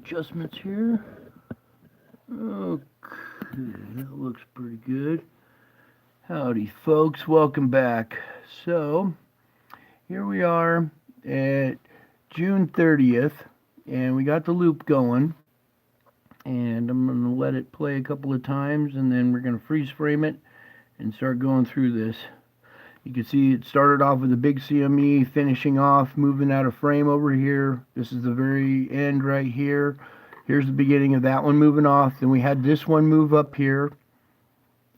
adjustments here. Okay, that looks pretty good. Howdy, folks. Welcome back. So, here we are at June 30th, and we got the loop going. And I'm going to let it play a couple of times, and then we're going to freeze frame it and start going through this. You can see it started off with a big CME, finishing off, moving out of frame over here. This is the very end right here. Here's the beginning of that one moving off. Then we had this one move up here.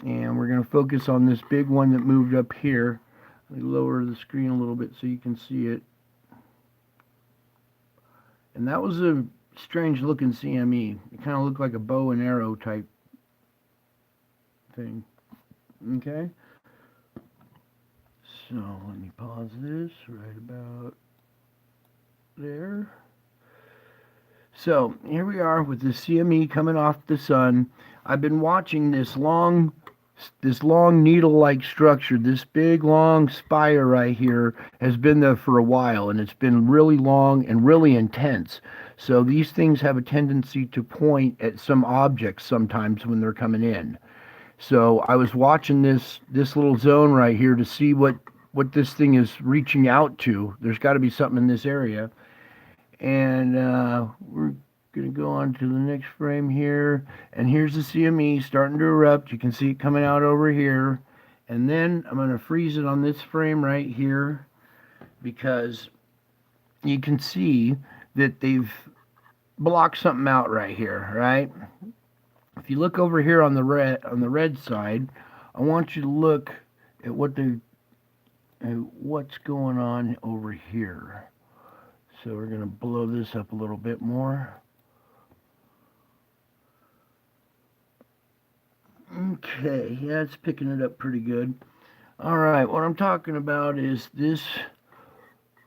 And we're going to focus on this big one that moved up here. Let me lower the screen a little bit so you can see it. And that was a strange looking CME. It kind of looked like a bow and arrow type thing. Okay. So let me pause this right about there. So here we are with the CME coming off the sun. I've been watching this long needle-like structure. This big long spire right here has been there for a while, and it's been really long and really intense. So these things have a tendency to point at some objects sometimes when they're coming in. So I was watching this little zone right here to see what this thing is reaching out to. There's got to be something in this area. And we're going to go on to the next frame here. And here's the CME starting to erupt. You can see it coming out over here. And then I'm going to freeze it on this frame right here, because you can see that they've blocked something out right here, right? If you look over here on the red side, I want you to look at what's going on over here. So we're going to blow this up a little bit more. Okay, yeah, it's picking it up pretty good. All right, what I'm talking about is this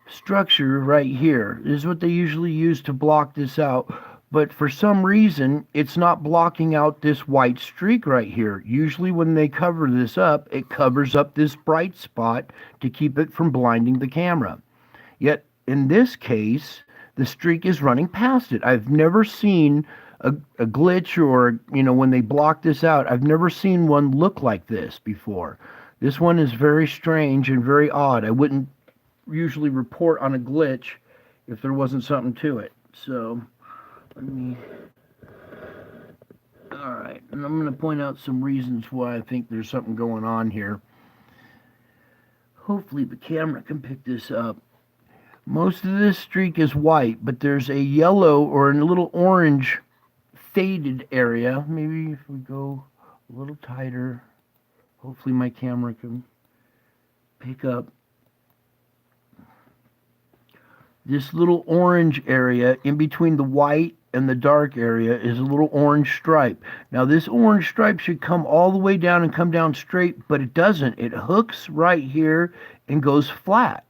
structure right here. This is what they usually use to block this out. But for some reason, it's not blocking out this white streak right here. Usually when they cover this up, it covers up this bright spot to keep it from blinding the camera. Yet, in this case, the streak is running past it. I've never seen a glitch, or, when they block this out, I've never seen one look like this before. This one is very strange and very odd. I wouldn't usually report on a glitch if there wasn't something to it. So, alright, and I'm going to point out some reasons why I think there's something going on here. Hopefully the camera can pick this up. Most of this streak is white, but there's a yellow or a little orange faded area. Maybe if we go a little tighter, hopefully my camera can pick up. This little orange area in between the white and the dark area is a little orange stripe. Now this orange stripe should come all the way down and come down straight, but it doesn't. It hooks right here and goes flat,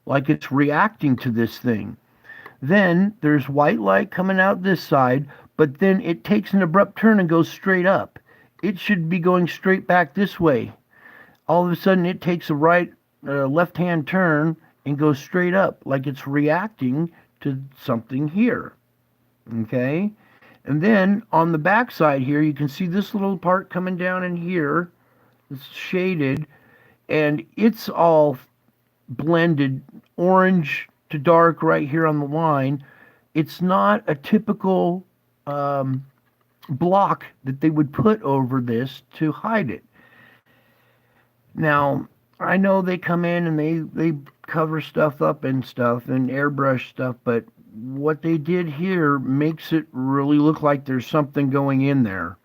like it's reacting to this thing. Then there's white light coming out this side, but then it takes an abrupt turn and goes straight up. It should be going straight back this way. All of a sudden it takes a left-hand turn and goes straight up, like it's reacting to something here. Okay? And then on the back side here, you can see this little part coming down in here. It's shaded, and it's all blended orange to dark right here on the line. It's not a typical block that they would put over this to hide it. Now, I know they come in and they cover stuff up and stuff and airbrush stuff, but what they did here makes it really look like there's something going in there.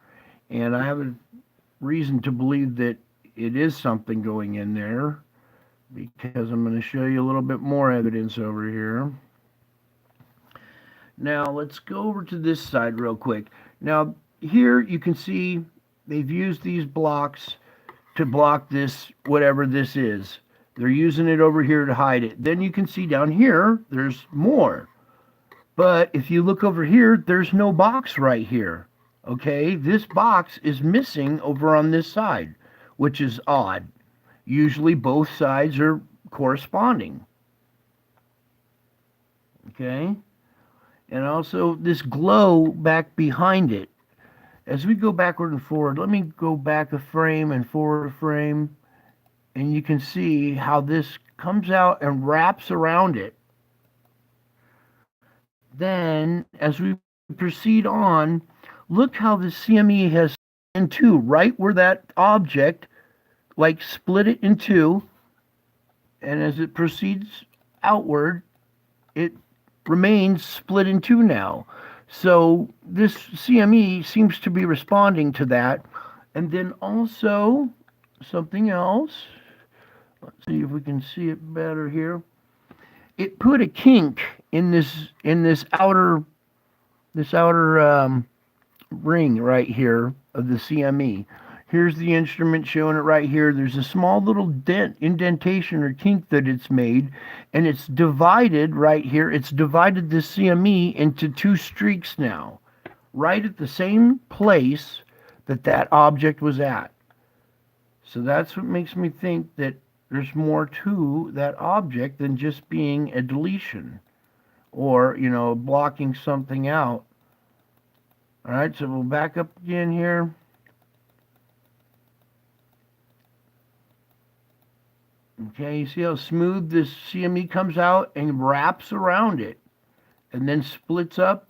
And I have a reason to believe that it is something going in there, because I'm going to show you a little bit more evidence over here. Now, let's go over to this side real quick. Now, here you can see they've used these blocks to block this, whatever this is. They're using it over here to hide it. Then you can see down here, there's more. But if you look over here, there's no box right here. Okay, this box is missing over on this side, which is odd. Usually both sides are corresponding. Okay? and also this glow back behind it. As we go backward and forward, let me go back a frame and forward a frame, and you can see how this comes out and wraps around it. Then, as we proceed on, look how the CME has in two, right where that object, like split it in two, and as it proceeds outward, it remains split in two now. So this CME seems to be responding to that. And then also something else. Let's see if we can see it better here. It put a kink in this outer ring right here of the CME. Here's the instrument showing it right here. There's a small little indentation or kink that it's made, and it's divided right here. It's divided the CME into two streaks now, right at the same place that that object was at. So that's what makes me think that there's more to that object than just being a deletion or, blocking something out. All right, so we'll back up again here. Okay, you see how smooth this CME comes out and wraps around it and then splits up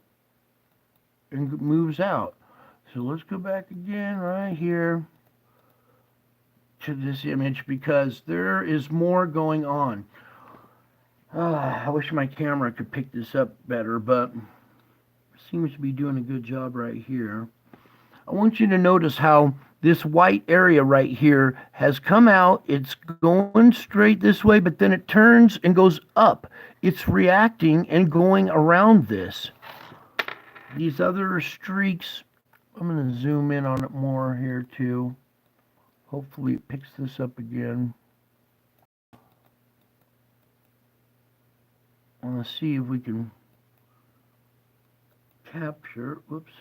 and moves out. So let's go back again right here to this image because there is more going on. I wish my camera could pick this up better, but it seems to be doing a good job right here. I want you to notice how this white area right here has come out. It's going straight this way, but then it turns and goes up. It's reacting and going around this. These other streaks, I'm going to zoom in on it more here too. Hopefully it picks this up again. I want to see if we can capture, whoops,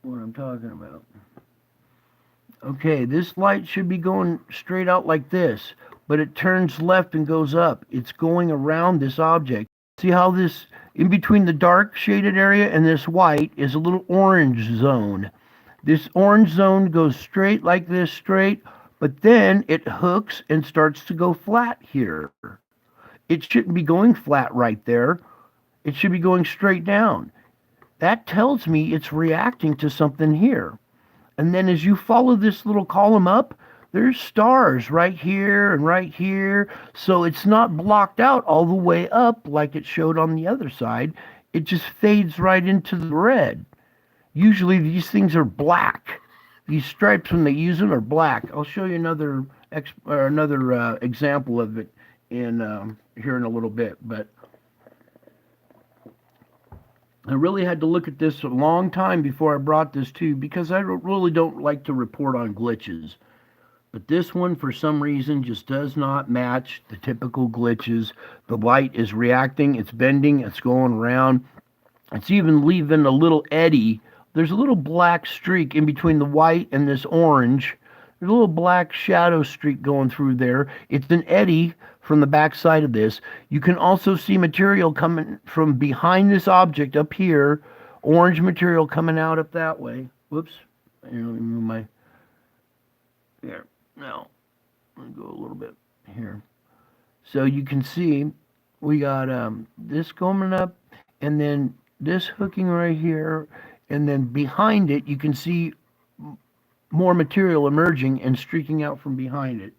what I'm talking about. Okay, this light should be going straight out like this, but it turns left and goes up. It's going around this object. See how this, in between the dark shaded area and this white, is a little orange zone. This orange zone goes straight like this, straight, but then it hooks and starts to go flat here. It shouldn't be going flat right there. It should be going straight down. That tells me it's reacting to something here. And then as you follow this little column up, there's stars right here and right here. So it's not blocked out all the way up like it showed on the other side. It just fades right into the red. Usually these things are black. These stripes, when they use them, are black. I'll show you another example of it here in a little bit. But I really had to look at this a long time before I brought this to you because I really don't like to report on glitches. But this one, for some reason, just does not match the typical glitches. The light is reacting, it's bending, it's going around. It's even leaving a little eddy. There's a little black streak in between the white and this orange. There's a little black shadow streak going through there. It's an eddy from the back side of this. You can also see material coming from behind this object up here. Orange material coming out up that way. Whoops. Here, let me move my... There. Now, let me go a little bit here. So you can see we got this coming up and then this hooking right here. And then behind it, you can see more material emerging and streaking out from behind it.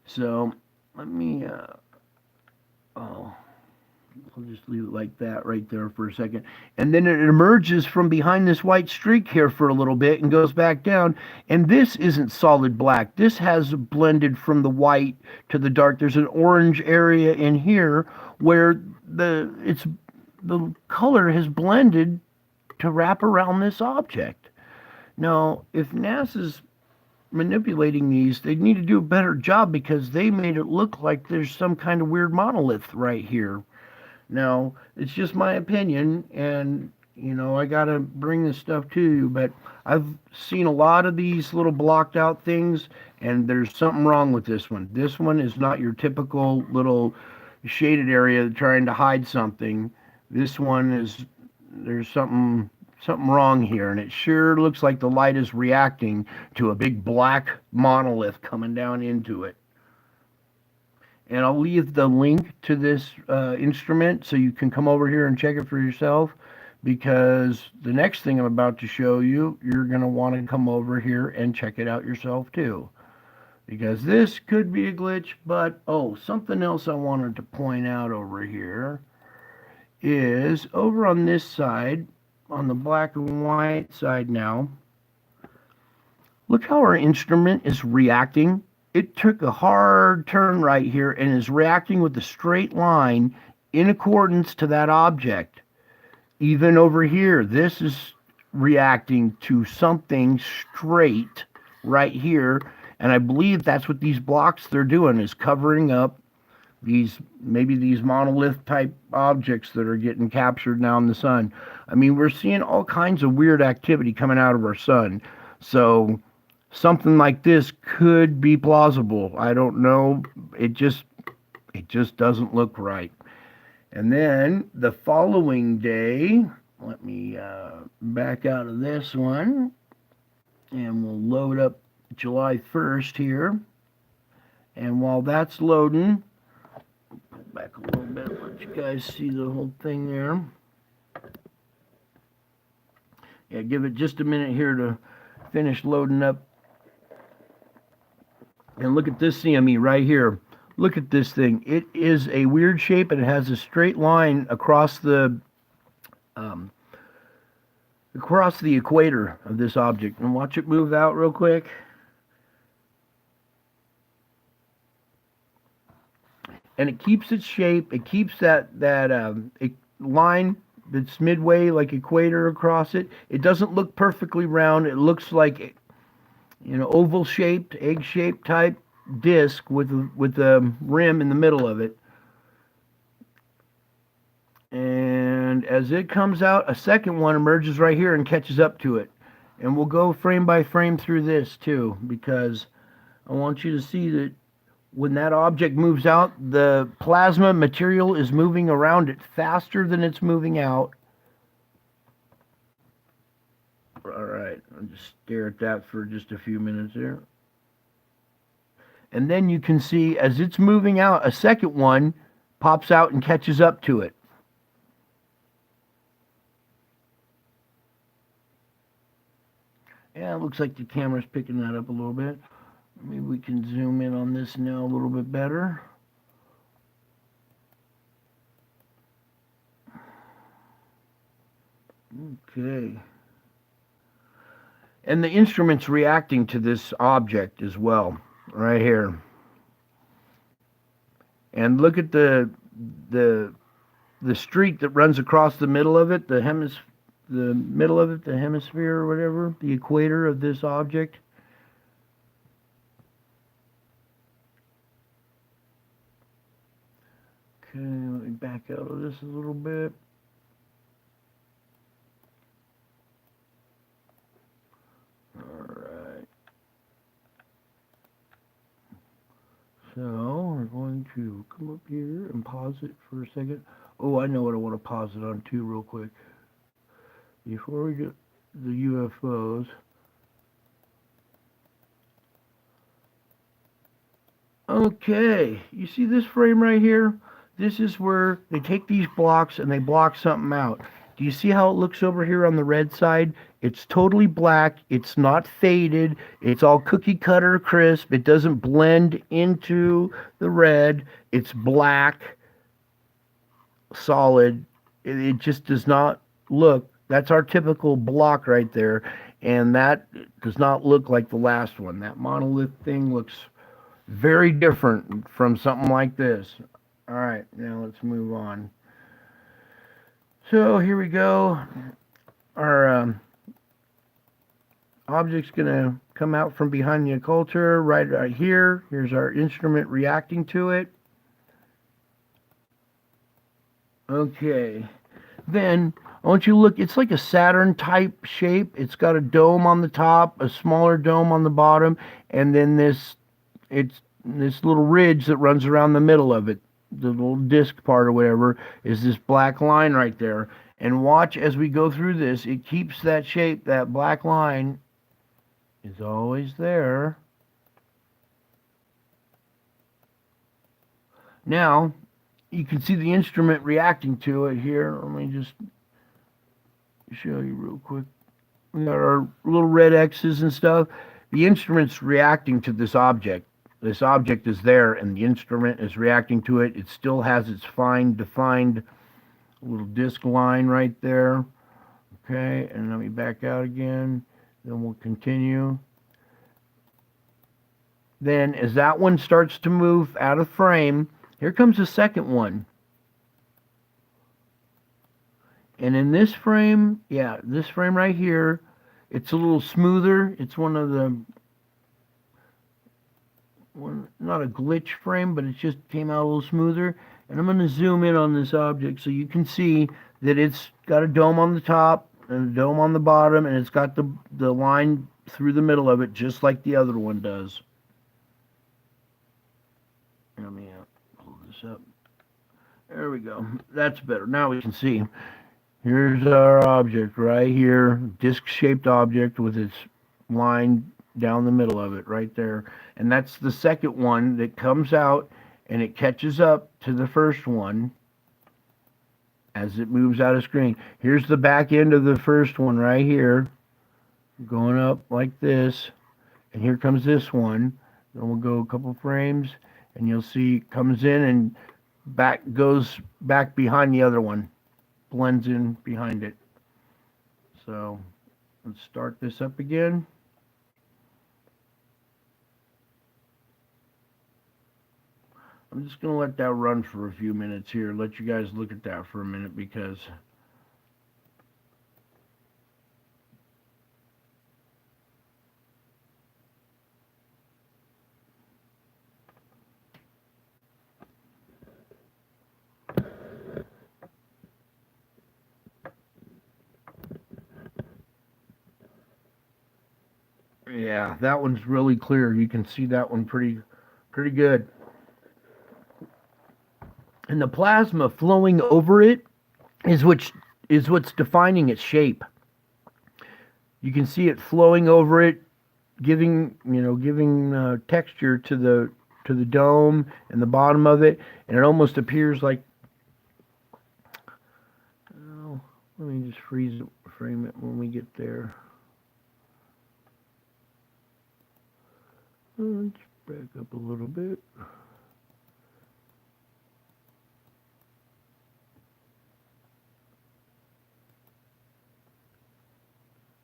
So let me, I'll just leave it like that right there for a second. And then it emerges from behind this white streak here for a little bit and goes back down. And this isn't solid black. This has blended from the white to the dark. There's an orange area in here where the color has blended to wrap around this object. Now, if NASA's manipulating these, they need to do a better job because they made it look like there's some kind of weird monolith right here. Now, it's just my opinion, and, I got to bring this stuff to you, but I've seen a lot of these little blocked out things, and there's something wrong with this one. This one is not your typical little, shaded area trying to hide something. This one is, there's something wrong here, and it sure looks like the light is reacting to a big black monolith coming down into it. And I'll leave the link to this instrument so you can come over here and check it for yourself, because the next thing I'm about to show you, you're going to want to come over here and check it out yourself too. Because this could be a glitch, but oh, something else I wanted to point out over here is over on this side, on the black and white side now, look how our instrument is reacting. It took a hard turn right here and is reacting with a straight line in accordance to that object. Even over here, this is reacting to something straight right here. And I believe that's what these blocks they're doing, is covering up these, maybe these monolith type objects that are getting captured now in the sun. I mean, we're seeing all kinds of weird activity coming out of our sun. So something like this could be plausible. I don't know. It just doesn't look right. And then the following day, let me back out of this one, and we'll load up July 1st here. And while that's loading, pull back a little bit, let you guys see the whole thing there. Yeah, give it just a minute here to finish loading up. And look at this CME right here. Look at this thing. It is a weird shape, and it has a straight line across the equator of this object. And watch it move out real quick. And it keeps its shape. It keeps that line that's midway, like equator across it. It doesn't look perfectly round. It looks like, you know, oval-shaped, egg-shaped type disc with a rim in the middle of it. And as it comes out, a second one emerges right here and catches up to it. And we'll go frame by frame through this too, because I want you to see that when that object moves out, the plasma material is moving around it faster than it's moving out. All right, I'll just stare at that for just a few minutes there. And then you can see as it's moving out, a second one pops out and catches up to it. Yeah, it looks like the camera's picking that up a little bit. Maybe we can zoom in on this now a little bit better. Okay. And the instrument's reacting to this object as well, right here. And look at the streak that runs across the middle of it, the hemisphere or whatever, the equator of this object. Okay, let me back out of this a little bit. Alright. So, we're going to come up here and pause it for a second. Oh, I know what I want to pause it on too real quick. Before we get the UFOs. Okay, you see this frame right here? This is where they take these blocks and they block something out. Do you see how it looks over here on the red side? It's totally black. It's not faded. It's all cookie cutter crisp. It doesn't blend into the red. It's black, solid. It just does not look. That's our typical block right there. And that does not look like the last one. That monolith thing looks very different from something like this. All right, now let's move on. So here we go. Our object's going to come out from behind the occulter right here. Here's our instrument reacting to it. Okay. Then I want you to look. It's like a Saturn type shape. It's got a dome on the top, a smaller dome on the bottom, and then this little ridge that runs around the middle of it. the little disc part or whatever, is this black line right there. And watch as we go through this, it keeps that shape, that black line is always there. Now, you can see the instrument reacting to it here. Let me just show you real quick. We got our little red X's and stuff. The instrument's reacting to this object. This object is there, and the instrument is reacting to it. It still has its fine, defined little disc line right there. Okay, and let me back out again. Then we'll continue. Then, as that one starts to move out of frame, here comes the second one. And in this frame, yeah, this frame right here, it's a little smoother. It's one of the, not a glitch frame, but it just came out a little smoother. And I'm going to zoom in on this object so you can see that it's got a dome on the top and a dome on the bottom, and it's got the line through the middle of it, just like the other one does. Let me pull this up. There we go. That's better. Now we can see. Here's our object right here, disc-shaped object with its line down the middle of it right there. And that's the second one that comes out and it catches up to the first one as it moves out of screen. Here's the back end of the first one right here, going up like this. And here comes this one. Then we'll go a couple frames and you'll see it comes in and goes back behind the other one. Blends in behind it. So let's start this up again. I'm just going to let that run for a few minutes here. Let you guys look at that for a minute because yeah, that one's really clear. You can see that one pretty good. And the plasma flowing over it is what's defining its shape. You can see it flowing over it, giving texture to the dome and the bottom of it, and it almost appears like. Oh, let me just frame it when we get there. Let's back up a little bit.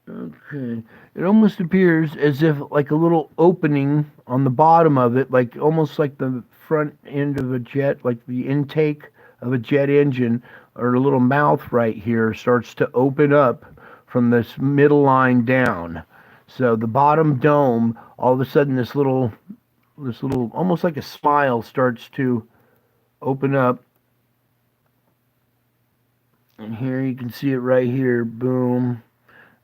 Okay, it almost appears as if like a little opening on the bottom of it, like almost like the front end of a jet, like the intake of a jet engine, or a little mouth right here starts to open up from this middle line down. So the bottom dome, all of a sudden this little almost like a smile starts to open up. And here you can see it right here, boom.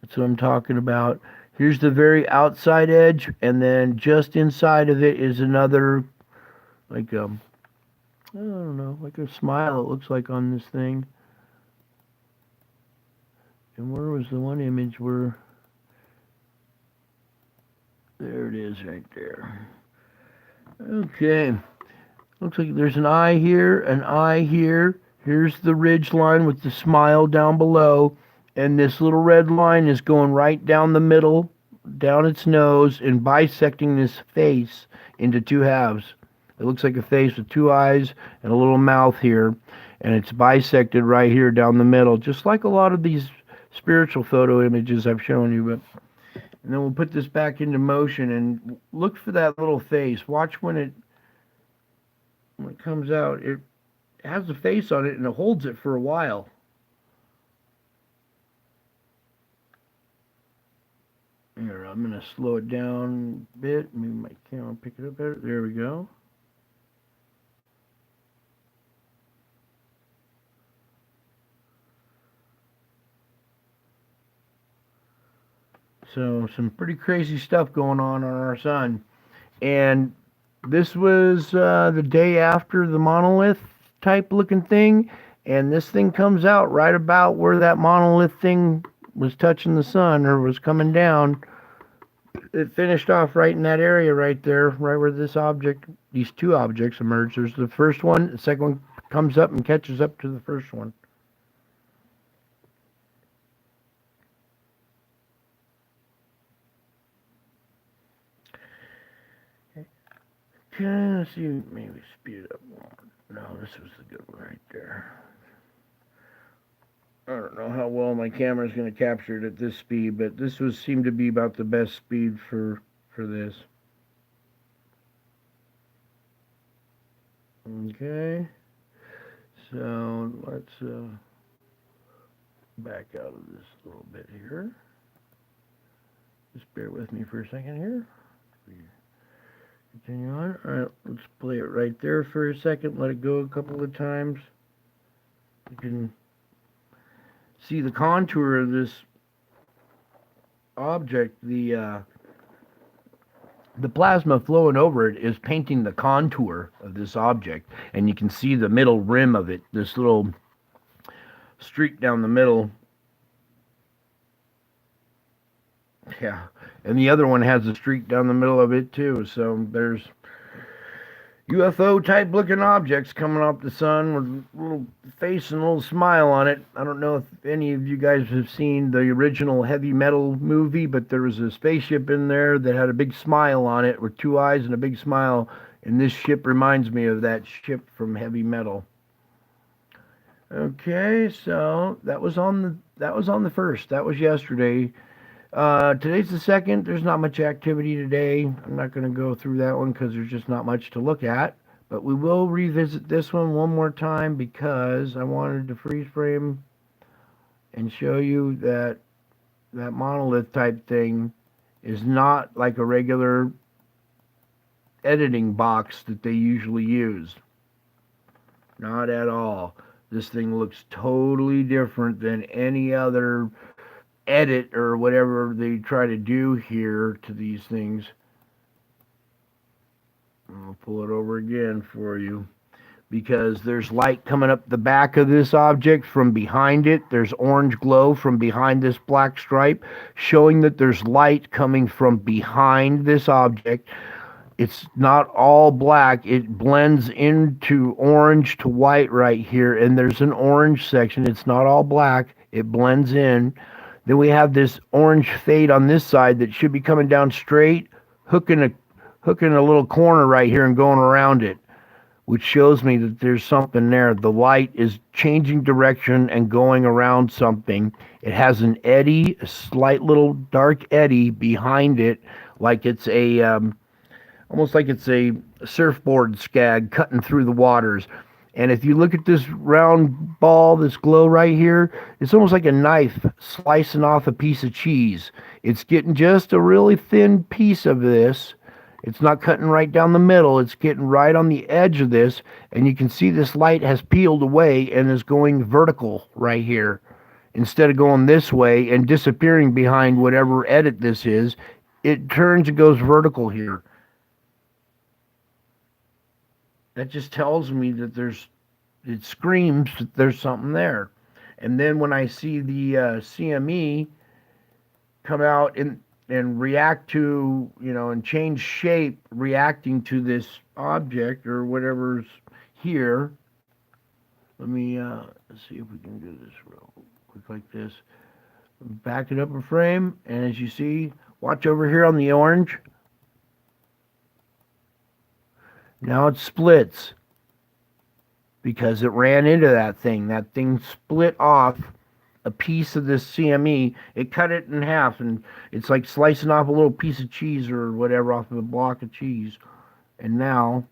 That's what I'm talking about. Here's the very outside edge, and then just inside of it is another, like I don't know, like a smile it looks like on this thing. And where was the one image where? There it is right there. Okay. Looks like there's an eye here, an eye here. Here's the ridge line with the smile down below. And this little red line is going right down the middle, down its nose, and bisecting this face into two halves. It looks like a face with two eyes and a little mouth here. And it's bisected right here down the middle, just like a lot of these spiritual photo images I've shown you. But and then we'll put this back into motion and look for that little face. Watch when it comes out. It has a face on it and it holds it for a while. Here, I'm going to slow it down a bit. Maybe my camera will pick it up better. There we go. So some pretty crazy stuff going on our sun. And This was the day after the monolith type looking thing, and this thing comes out right about where that monolith thing was touching the sun or was coming down. It finished off right in that area right there, right where these two objects emerged. There's the first one, the second one comes up and catches up to the first one. Okay, let's see, maybe speed it up more. No, this was the good one right there. I don't know how well my camera is going to capture it at this speed, but this was seemed to be about the best speed for this. Okay, so let's back out of this a little bit here. Just bear with me for a second here. Continue on. All right, let's play it right there for a second. Let it go a couple of times. You can see the contour of this object. The plasma flowing over it is painting the contour of this object, and you can see the middle rim of it, this little streak down the middle. Yeah, and the other one has a streak down the middle of it too. So there's UFO type looking objects coming off the sun with a little face and a little smile on it. I don't know if any of you guys have seen the original Heavy Metal movie, but there was a spaceship in there that had a big smile on it with two eyes and a big smile. And this ship reminds me of that ship from Heavy Metal. Okay, so that was on the first. That was yesterday. Today's the second. There's not much activity today. I'm not going to go through that one because there's just not much to look at. But we will revisit this one more time because I wanted to freeze frame and show you that that monolith type thing is not like a regular editing box that they usually use. Not at all. This thing looks totally different than any other edit or whatever they try to do here to these things. I'll pull it over again for you because there's light coming up the back of this object from behind it. There's orange glow from behind this black stripe, showing that there's light coming from behind this object. It's not all black. It blends into orange to white right here, and there's an orange section. It's not all black. It blends in. Then we have this orange fade on this side that should be coming down straight, hooking a little corner right here and going around it, which shows me that there's something there. The light is changing direction and going around something. It has an eddy, a slight little dark eddy behind it, like it's almost like it's a surfboard skag cutting through the waters. And if you look at this round ball, this glow right here, it's almost like a knife slicing off a piece of cheese. It's getting just a really thin piece of this. It's not cutting right down the middle. It's getting right on the edge of this. And you can see this light has peeled away and is going vertical right here. Instead of going this way and disappearing behind whatever edit this is, it turns and goes vertical here. That just tells me that it screams that there's something there. And then when I see the CME come out and react to, and change shape, reacting to this object or whatever's here. Let me see if we can do this real quick like this. Back it up a frame, and as you see, watch over here on the orange. Now it splits because it ran into that thing. That thing split off a piece of this CME. It cut it in half, and it's like slicing off a little piece of cheese or whatever off of a block of cheese. And now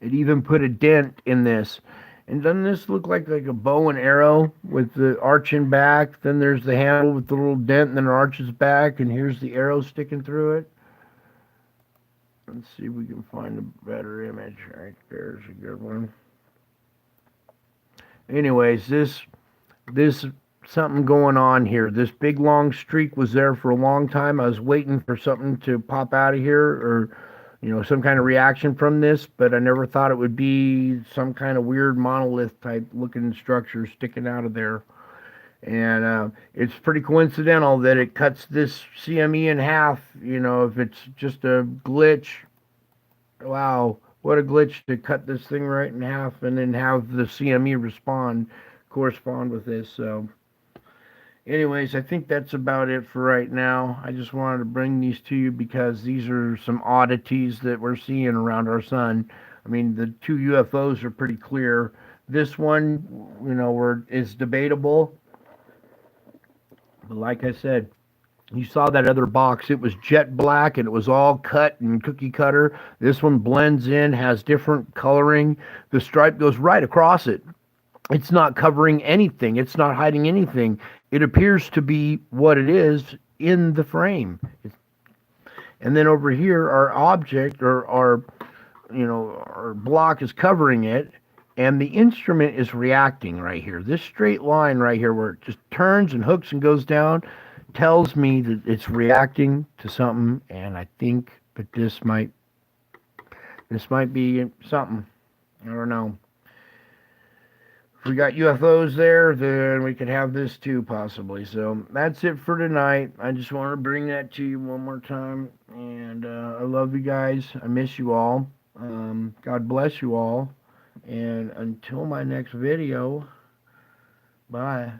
it even put a dent in this. And doesn't this look like a bow and arrow with the arching back? Then there's the handle with the little dent, and then it arches back, and here's the arrow sticking through it. Let's see if we can find a better image. Right there's a good one. Anyways, this something going on here. This big long streak was there for a long time. I was waiting for something to pop out of here, or some kind of reaction from this, but I never thought it would be some kind of weird monolith type looking structure sticking out of there. And it's pretty coincidental that it cuts this CME in half. If it's just a glitch, wow, what a glitch to cut this thing right in half and then have the CME correspond with this. So, anyways, I think that's about it for right now. I just wanted to bring these to you because these are some oddities that we're seeing around our sun. I mean, the two UFOs are pretty clear. This one, is debatable. But like I said, you saw that other box. It was jet black and it was all cut and cookie cutter. This one blends in, has different coloring. The stripe goes right across it. It's not covering anything. It's not hiding anything. It appears to be what it is in the frame. And then over here, our object or our block is covering it, and the instrument is reacting right here. This straight line right here, where it just turns and hooks and goes down, tells me that it's reacting to something, and I think that this might be something. I don't know. If we got UFOs there, then we could have this too, possibly. So that's it for tonight. I just want to bring that to you one more time. And I love you guys. I miss you all. God bless you all. And until my next video, bye.